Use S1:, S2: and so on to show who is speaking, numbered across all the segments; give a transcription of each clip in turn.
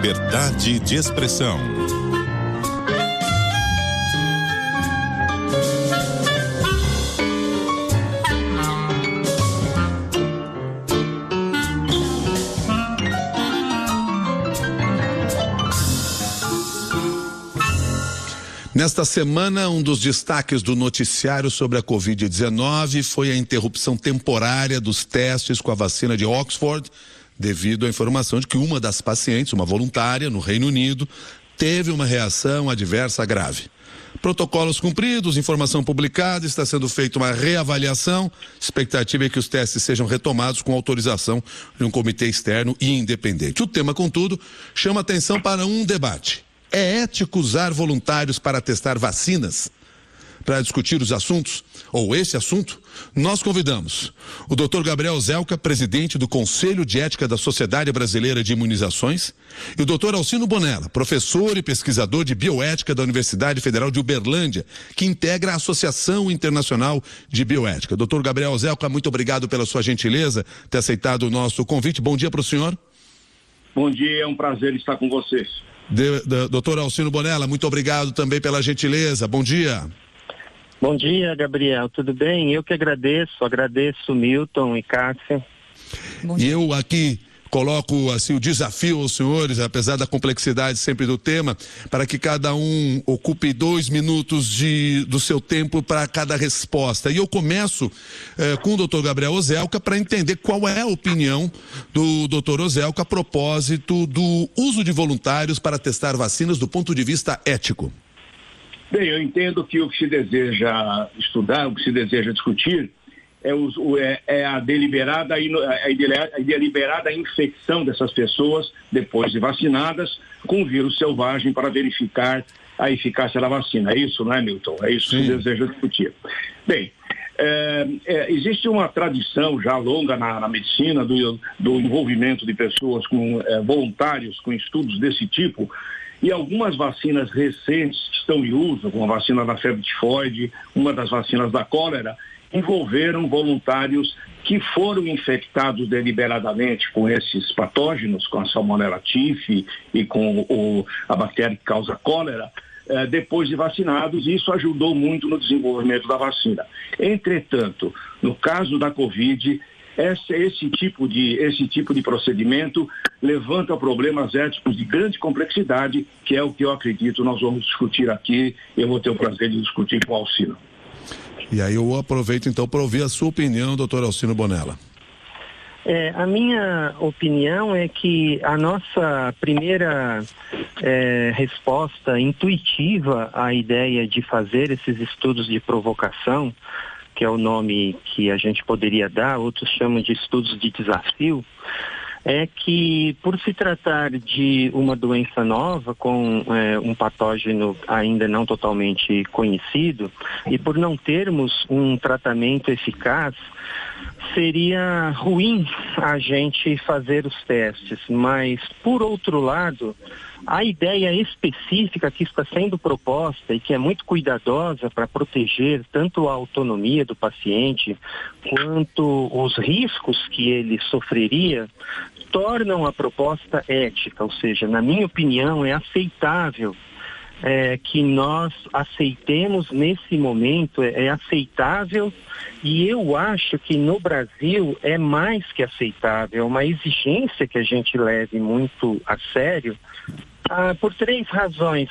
S1: liberdade de expressão. Nesta semana, um dos destaques do noticiário sobre a Covid-19 foi a interrupção temporária dos testes com a vacina de Oxford, devido à informação de que uma das pacientes, uma voluntária no Reino Unido, teve uma reação adversa grave. Protocolos cumpridos, informação publicada, está sendo feita uma reavaliação. Expectativa é que os testes sejam retomados com autorização de um comitê externo e independente. O tema, contudo, chama atenção para um debate. É ético usar voluntários para testar vacinas? Para discutir os assuntos, ou esse assunto, nós convidamos o Dr. Gabriel Zelka, presidente do Conselho de Ética da Sociedade Brasileira de Imunizações, e o Dr. Alcino Bonella, professor e pesquisador de bioética da Universidade Federal de Uberlândia, que integra a Associação Internacional de Bioética. Dr. Gabriel Zelka, muito obrigado pela sua gentileza, ter aceitado o nosso convite. Bom dia para o senhor.
S2: Bom dia, é um prazer estar com vocês.
S1: Doutor Alcino Bonella, muito obrigado também pela gentileza. Bom dia.
S3: Bom dia, Gabriel. Tudo bem? Eu que agradeço Milton e Cássia.
S1: E eu aqui coloco assim o desafio aos senhores, apesar da complexidade sempre do tema, para que cada um ocupe 2 minutos do seu tempo para cada resposta. E eu começo com o Dr. Gabriel Zelka para entender qual é a opinião do Dr. Zelka a propósito do uso de voluntários para testar vacinas do ponto de vista ético.
S2: Bem, eu entendo que o que se deseja estudar, o que se deseja discutir é a deliberada infecção dessas pessoas, depois de vacinadas, com vírus selvagem para verificar a eficácia da vacina. É isso, não é, Milton? É isso que se deseja discutir. Bem, existe uma tradição já longa na medicina do envolvimento de pessoas voluntários com estudos desse tipo, e algumas vacinas recentes que estão em uso, como a vacina da febre tifoide, uma das vacinas da cólera, envolveram voluntários que foram infectados deliberadamente com esses patógenos, com a Salmonella typhi e com a bactéria que causa cólera, depois de vacinados, e isso ajudou muito no desenvolvimento da vacina. Entretanto, no caso da Covid, esse tipo de procedimento levanta problemas éticos de grande complexidade, que é o que eu acredito nós vamos discutir aqui. Eu vou ter o prazer de discutir com o Alcino.
S1: E aí eu aproveito então para ouvir a sua opinião, doutor Alcino Bonella.
S3: A minha opinião é que a nossa primeira resposta intuitiva à ideia de fazer esses estudos de provocação, que é o nome que a gente poderia dar, outros chamam de estudos de desafio, é que, por se tratar de uma doença nova, com um patógeno ainda não totalmente conhecido, e por não termos um tratamento eficaz, seria ruim a gente fazer os testes. Mas, por outro lado, a ideia específica que está sendo proposta e que é muito cuidadosa para proteger tanto a autonomia do paciente quanto os riscos que ele sofreria, tornam a proposta ética, ou seja, na minha opinião, é aceitável que nós aceitemos nesse momento, é aceitável, e eu acho que no Brasil é mais que aceitável, é uma exigência que a gente leve muito a sério, por 3 razões.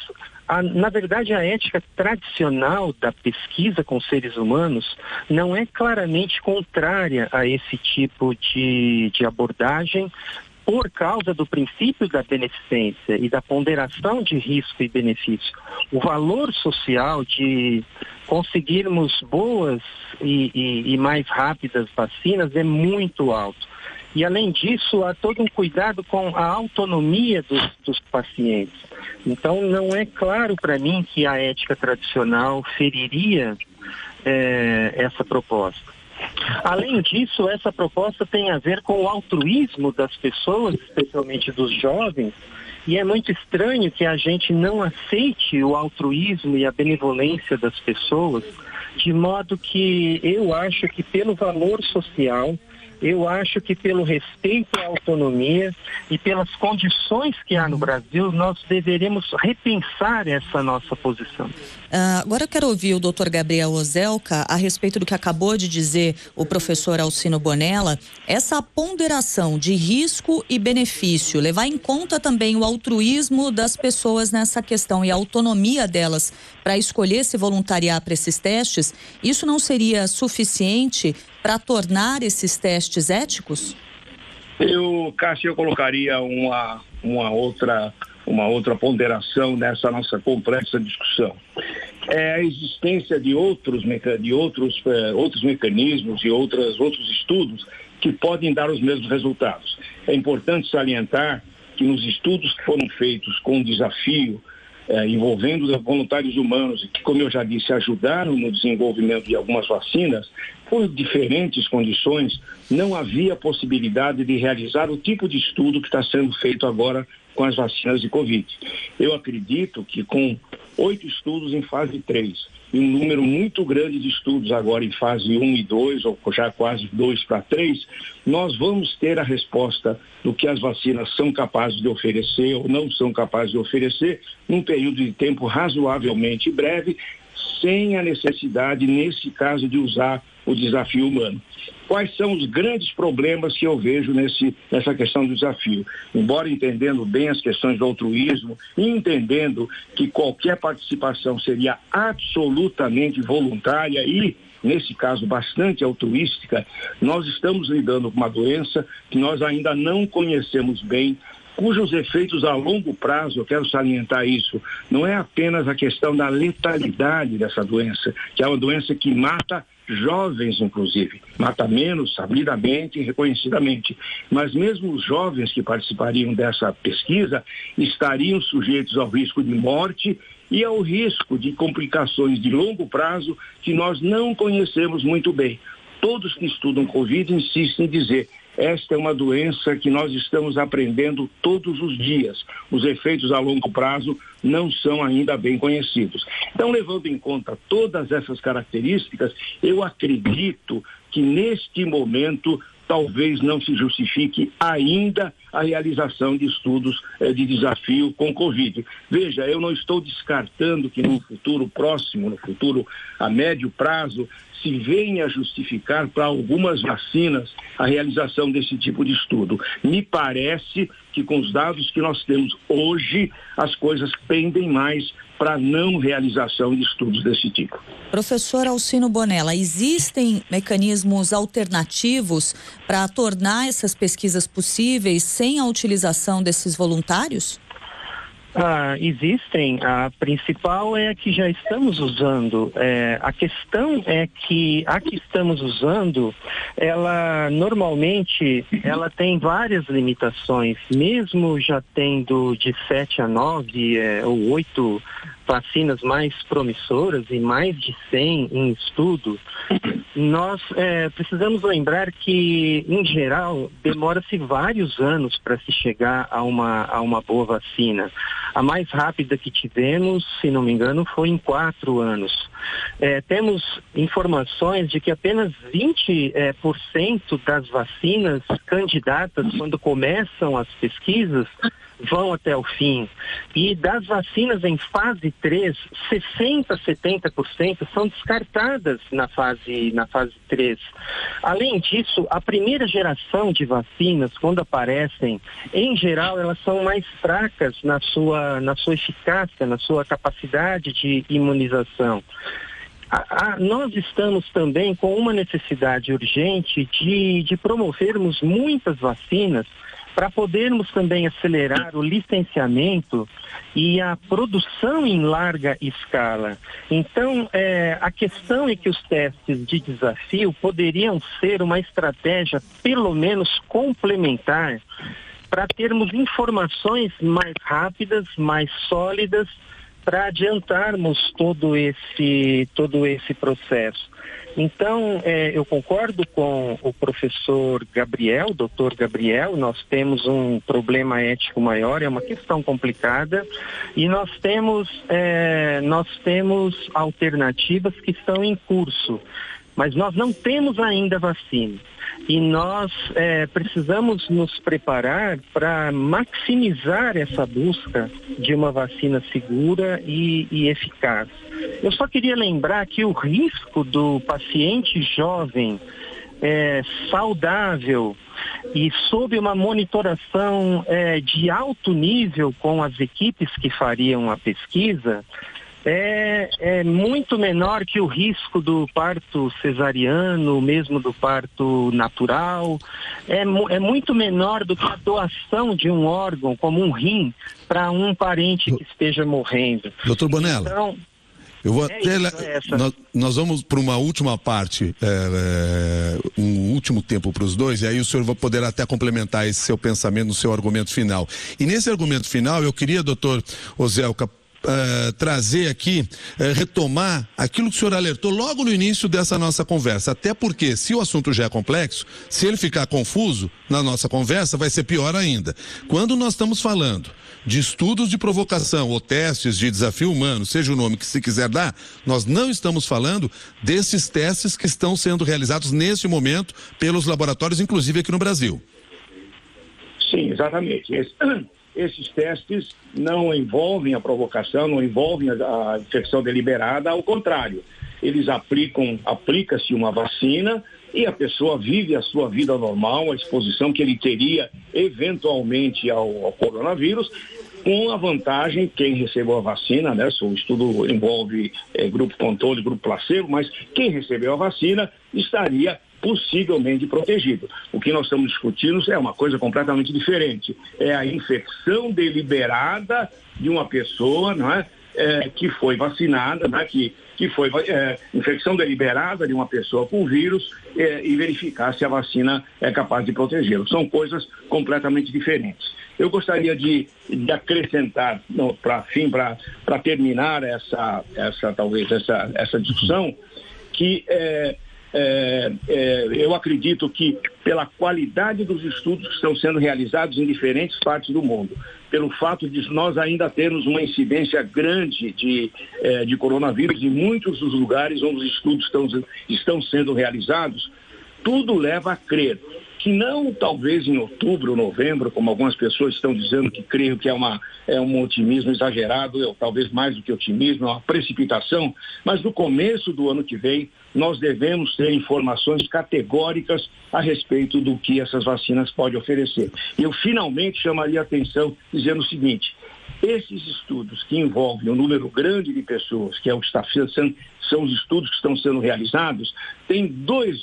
S3: Na verdade, a ética tradicional da pesquisa com seres humanos não é claramente contrária a esse tipo de abordagem, por causa do princípio da beneficência e da ponderação de risco e benefício. O valor social de conseguirmos boas e mais rápidas vacinas é muito alto. E, além disso, há todo um cuidado com a autonomia dos pacientes. Então, não é claro para mim que a ética tradicional feriria essa proposta. Além disso, essa proposta tem a ver com o altruísmo das pessoas, especialmente dos jovens, e é muito estranho que a gente não aceite o altruísmo e a benevolência das pessoas, de modo que eu acho que, pelo valor social, eu acho que pelo respeito à autonomia e pelas condições que há no Brasil, nós deveremos repensar essa nossa posição.
S4: Agora eu quero ouvir o Dr. Gabriel Ozelka a respeito do que acabou de dizer o professor Alcino Bonella, essa ponderação de risco e benefício, levar em conta também o altruísmo das pessoas nessa questão e a autonomia delas para escolher se voluntariar para esses testes, isso não seria suficiente para tornar esses testes éticos?
S2: Cássio, eu colocaria uma outra ponderação nessa nossa complexa discussão. É a existência de outros mecanismos e outros estudos que podem dar os mesmos resultados. É importante salientar que nos estudos que foram feitos com desafio, envolvendo voluntários humanos, e que, como eu já disse, ajudaram no desenvolvimento de algumas vacinas, por diferentes condições, não havia possibilidade de realizar o tipo de estudo que está sendo feito agora com as vacinas de Covid. Eu acredito que com 8 estudos em fase 3 e um número muito grande de estudos agora em fase 1 e 2, ou já quase 2 para 3, nós vamos ter a resposta do que as vacinas são capazes de oferecer ou não são capazes de oferecer num período de tempo razoavelmente breve, sem a necessidade, nesse caso, de usar o desafio humano. Quais são os grandes problemas que eu vejo nessa questão do desafio? Embora entendendo bem as questões do altruísmo e entendendo que qualquer participação seria absolutamente voluntária e, nesse caso, bastante altruística, nós estamos lidando com uma doença que nós ainda não conhecemos bem, cujos efeitos a longo prazo, eu quero salientar isso, não é apenas a questão da letalidade dessa doença, que é uma doença que mata jovens, inclusive, mata menos, sabidamente e reconhecidamente, mas mesmo os jovens que participariam dessa pesquisa estariam sujeitos ao risco de morte e ao risco de complicações de longo prazo que nós não conhecemos muito bem. Todos que estudam Covid insistem em dizer: esta é uma doença que nós estamos aprendendo todos os dias. Os efeitos a longo prazo não são ainda bem conhecidos. Então, levando em conta todas essas características, eu acredito que neste momento talvez não se justifique ainda a realização de estudos de desafio com Covid. Veja, eu não estou descartando que no futuro próximo, no futuro a médio prazo, se venha a justificar para algumas vacinas a realização desse tipo de estudo. Me parece que com os dados que nós temos hoje, as coisas pendem mais para a não realização de estudos desse tipo.
S4: Professor Alcino Bonella, existem mecanismos alternativos para tornar essas pesquisas possíveis sem a utilização desses voluntários?
S3: Existem. A principal é a que já estamos usando. A questão é que a que estamos usando, ela normalmente tem várias limitações, mesmo já tendo de 7 a 9 ou 8 vacinas mais promissoras e mais de 100 em estudo. Nós precisamos lembrar que, em geral, demora-se vários anos para se chegar a uma boa vacina. A mais rápida que tivemos, se não me engano, foi em 4 anos. Temos informações de que apenas 20% das vacinas candidatas, quando começam as pesquisas, vão até o fim. E das vacinas em fase 3, 60%, 70% são descartadas na fase 3. Além disso, a primeira geração de vacinas, quando aparecem, em geral, elas são mais fracas na sua eficácia, na sua capacidade de imunização. Nós estamos também com uma necessidade urgente de promovermos muitas vacinas para podermos também acelerar o licenciamento e a produção em larga escala. Então, a questão é que os testes de desafio poderiam ser uma estratégia, pelo menos complementar, para termos informações mais rápidas, mais sólidas, para adiantarmos todo esse processo. Então, eu concordo com o professor Gabriel, doutor Gabriel, nós temos um problema ético maior, é uma questão complicada, e nós temos alternativas que estão em curso. mas nós não temos ainda vacina. E nós precisamos nos preparar para maximizar essa busca de uma vacina segura e eficaz. Eu só queria lembrar que o risco do paciente jovem saudável e sob uma monitoração de alto nível com as equipes que fariam a pesquisa é muito menor que o risco do parto cesariano, mesmo do parto natural. É muito menor do que a doação de um órgão, como um rim, para um parente que esteja morrendo.
S1: Doutor Bonella,
S3: então,
S1: eu vou nós vamos para uma última parte, um último tempo para os dois, e aí o senhor vai poder até complementar esse seu pensamento no seu argumento final. E nesse argumento final, eu queria, doutor Ozelka, trazer aqui, retomar aquilo que o senhor alertou logo no início dessa nossa conversa, até porque se o assunto já é complexo, se ele ficar confuso na nossa conversa, vai ser pior ainda. Quando nós estamos falando de estudos de provocação ou testes de desafio humano, seja o nome que se quiser dar, nós não estamos falando desses testes que estão sendo realizados neste momento pelos laboratórios, inclusive aqui no Brasil.
S2: Sim, exatamente. Esses testes não envolvem a provocação, não envolvem a infecção deliberada, ao contrário. Eles aplica-se uma vacina e a pessoa vive a sua vida normal, a exposição que ele teria eventualmente ao coronavírus, com a vantagem, quem recebeu a vacina, né? O estudo envolve grupo controle, grupo placebo, mas quem recebeu a vacina estaria possivelmente protegido. O que nós estamos discutindo é uma coisa completamente diferente. É a infecção deliberada de uma pessoa, não é? Que foi vacinada, né? Que foi infecção deliberada de uma pessoa com vírus e verificar se a vacina é capaz de protegê-lo. São coisas completamente diferentes. Eu gostaria de acrescentar, para terminar essa discussão, que eu acredito que pela qualidade dos estudos que estão sendo realizados em diferentes partes do mundo, pelo fato de nós ainda termos uma incidência grande de coronavírus em muitos dos lugares onde os estudos estão sendo realizados, tudo leva a crer que não talvez em outubro, novembro, como algumas pessoas estão dizendo, que creio que é um otimismo exagerado, talvez mais do que otimismo, é uma precipitação, mas no começo do ano que vem nós devemos ter informações categóricas a respeito do que essas vacinas podem oferecer. Eu finalmente chamaria a atenção dizendo o seguinte: esses estudos que envolvem um número grande de pessoas, que são os estudos que estão sendo realizados, têm dois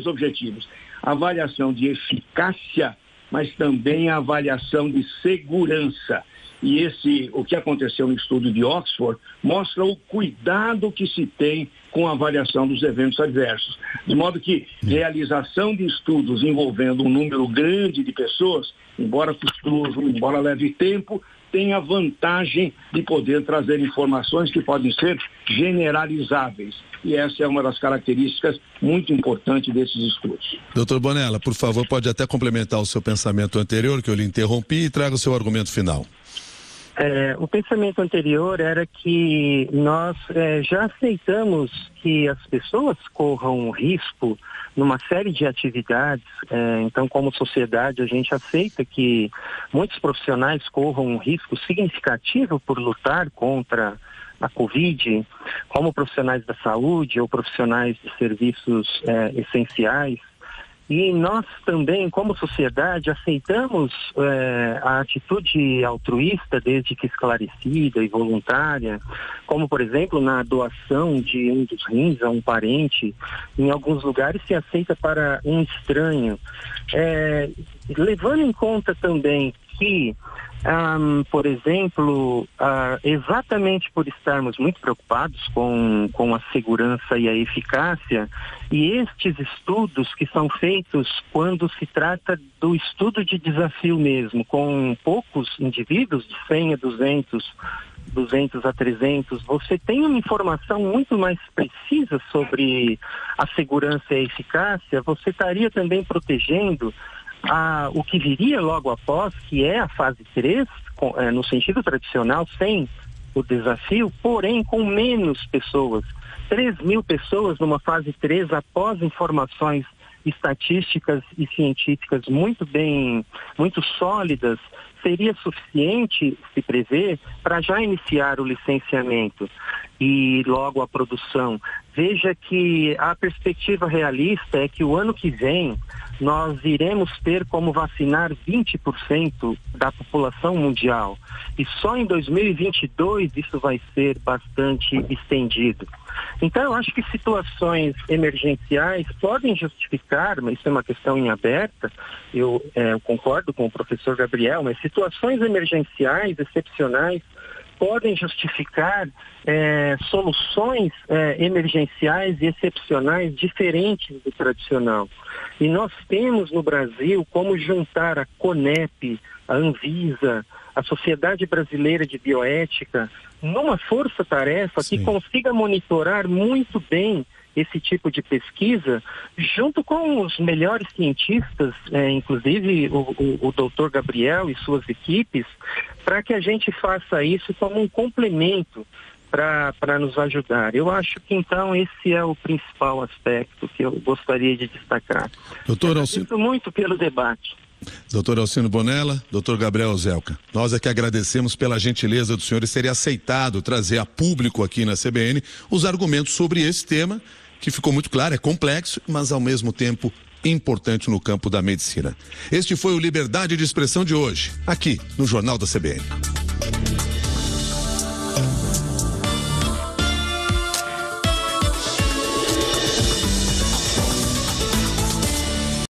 S2: objetivos: a avaliação de eficácia, mas também a avaliação de segurança. E o que aconteceu no estudo de Oxford mostra o cuidado que se tem com a avaliação dos eventos adversos. De modo que realização de estudos envolvendo um número grande de pessoas, embora custoso, embora leve tempo, tem a vantagem de poder trazer informações que podem ser generalizáveis. E essa é uma das características muito importantes desses estudos.
S1: Doutor Bonella, por favor, pode até complementar o seu pensamento anterior, que eu lhe interrompi, e traga o seu argumento final.
S3: O pensamento anterior era que nós já aceitamos que as pessoas corram risco numa série de atividades. Então, como sociedade, a gente aceita que muitos profissionais corram um risco significativo por lutar contra a Covid, como profissionais da saúde ou profissionais de serviços essenciais. E nós também, como sociedade, aceitamos a atitude altruísta, desde que esclarecida e voluntária, como, por exemplo, na doação de um dos rins a um parente. Em alguns lugares se aceita para um estranho. Levando em conta também que, por exemplo, exatamente por estarmos muito preocupados com a segurança e a eficácia, e estes estudos que são feitos quando se trata do estudo de desafio mesmo, com poucos indivíduos, de 100 a 200 a 300, você tem uma informação muito mais precisa sobre a segurança e a eficácia, você estaria também protegendo o que viria logo após, que é a fase 3, no sentido tradicional, sem o desafio, porém com menos pessoas. 3.000 pessoas numa fase 3 após informações estatísticas e científicas muito sólidas, seria suficiente, se prevê, para já iniciar o licenciamento e logo a produção. Veja que a perspectiva realista é que o ano que vem nós iremos ter como vacinar 20% da população mundial. E só em 2022 isso vai ser bastante estendido. Então, eu acho que situações emergenciais podem justificar, mas isso é uma questão em aberta, eu concordo com o professor Gabriel, mas situações emergenciais, excepcionais, podem justificar soluções emergenciais e excepcionais diferentes do tradicional. E nós temos no Brasil como juntar a CONEP, a Anvisa, a Sociedade Brasileira de Bioética, numa força-tarefa que consiga monitorar muito bem esse tipo de pesquisa, junto com os melhores cientistas, inclusive o doutor Gabriel e suas equipes, para que a gente faça isso como um complemento para nos ajudar. Eu acho que, então, esse é o principal aspecto que eu gostaria de destacar.
S1: Doutor
S3: Alcino, muito pelo debate.
S1: Doutor Alcino Bonella, doutor Gabriel Ozelka, nós é que agradecemos pela gentileza dos senhores terem aceitado trazer a público aqui na CBN os argumentos sobre esse tema, que ficou muito claro, é complexo, mas ao mesmo tempo importante no campo da medicina. Este foi o Liberdade de Expressão de hoje, aqui no Jornal da CBN.